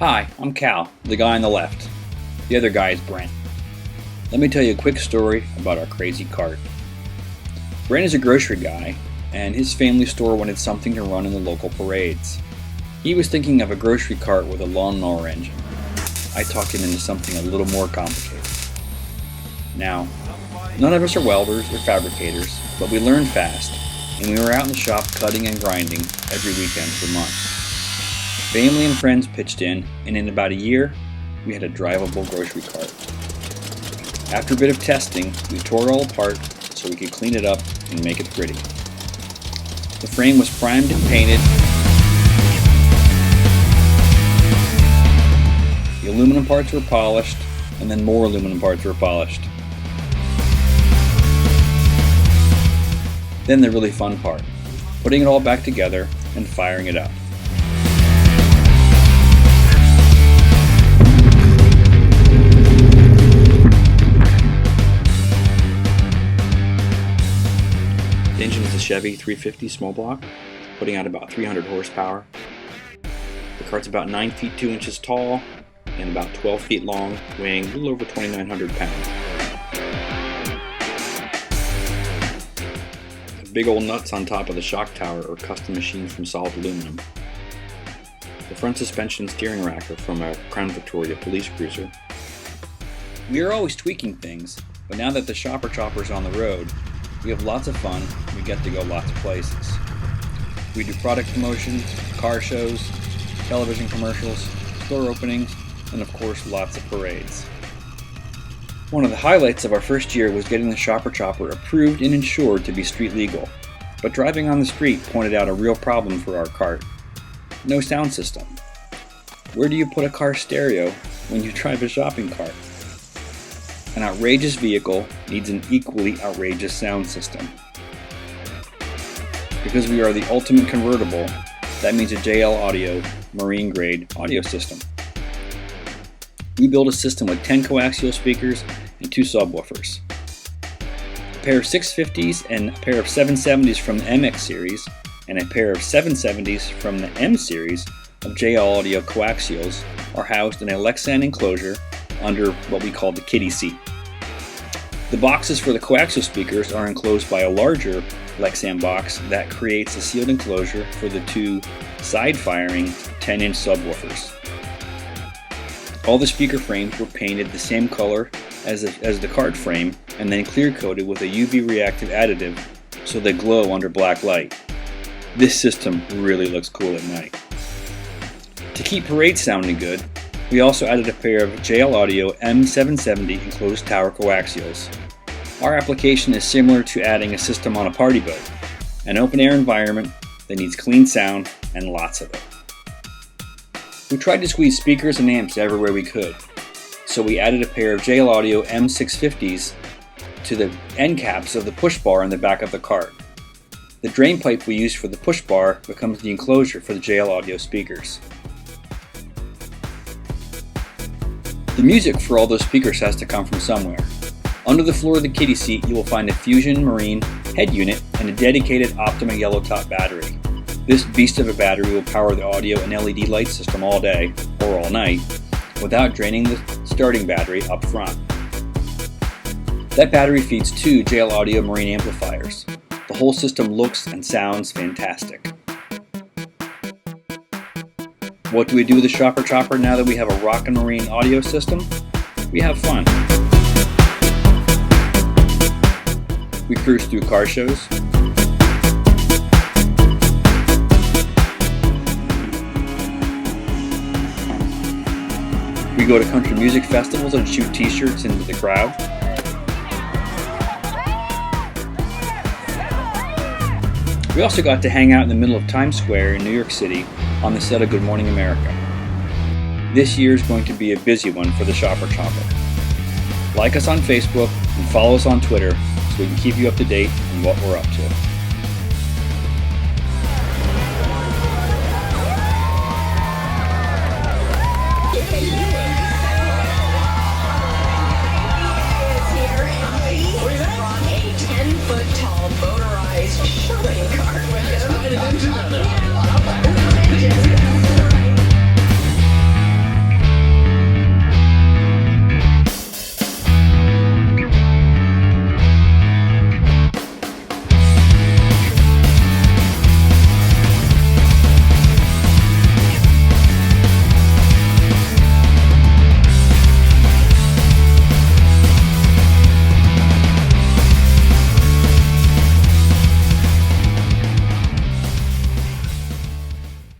Hi, I'm Cal, the guy on the left. The other guy is Brent. Let me tell you a quick story about our crazy cart. Brent is a grocery guy, and his family store wanted something to run in the local parades. He was thinking of a grocery cart with a lawnmower engine. I talked him into something a little more complicated. Now, none of us are welders or fabricators, but we learned fast, and we were out in the shop cutting and grinding every weekend for months. Family and friends pitched in, and in about a year, we had a drivable grocery cart. After a bit of testing, we tore it all apart so we could clean it up and make it pretty. The frame was primed and painted. The aluminum parts were polished, and then more aluminum parts were polished. Then the really fun part, putting it all back together and firing it up. The engine is a Chevy 350 small block, putting out about 300 horsepower. The cart's about 9 feet 2 inches tall and about 12 feet long, weighing a little over 2,900 pounds. The big old nuts on top of the shock tower are custom machined from solid aluminum. The front suspension and steering rack are from a Crown Victoria police cruiser. We are always tweaking things, but now that the Shopper Chopper's on the road, we have lots of fun. We get to go lots of places. We do product promotions, car shows, television commercials, store openings, and of course lots of parades. One of the highlights of our first year was getting the Shopper Chopper approved and insured to be street legal. But driving on the street pointed out a real problem for our cart. No sound system. Where do you put a car stereo when you drive a shopping cart? An outrageous vehicle needs an equally outrageous sound system. Because we are the ultimate convertible, that means a JL Audio marine grade audio system. We built a system with 10 coaxial speakers and 2 subwoofers. A pair of 650s and a pair of 770s from the MX series and a pair of 770s from the M series of JL Audio coaxials are housed in a Lexan enclosure under what we call the kiddie seat. The boxes for the coaxial speakers are enclosed by a larger Lexan box that creates a sealed enclosure for the 2 side-firing 10-inch subwoofers. All the speaker frames were painted the same color as the cart frame and then clear-coated with a UV reactive additive so they glow under black light. This system really looks cool at night. To keep parades sounding good, we also added a pair of JL Audio M770 enclosed tower coaxials. Our application is similar to adding a system on a party boat, an open air environment that needs clean sound and lots of it. We tried to squeeze speakers and amps everywhere we could, so we added a pair of JL Audio M650s to the end caps of the push bar in the back of the cart. The drain pipe we used for the push bar becomes the enclosure for the JL Audio speakers. The music for all those speakers has to come from somewhere. Under the floor of the kiddie seat, you will find a Fusion Marine head unit and a dedicated Optima yellow top battery. This beast of a battery will power the audio and LED light system all day, or all night, without draining the starting battery up front. That battery feeds 2 JL Audio Marine amplifiers. The whole system looks and sounds fantastic. What do we do with the Shopper Chopper now that we have a rockin' marine audio system? We have fun. We cruise through car shows. We go to country music festivals and shoot t-shirts into the crowd. We also got to hang out in the middle of Times Square in New York City on the set of Good Morning America. This year is going to be a busy one for the Shopper Chopper. Like us on Facebook and follow us on Twitter so we can keep you up to date on what we're up to. A 10-foot tall motorized shopping cart with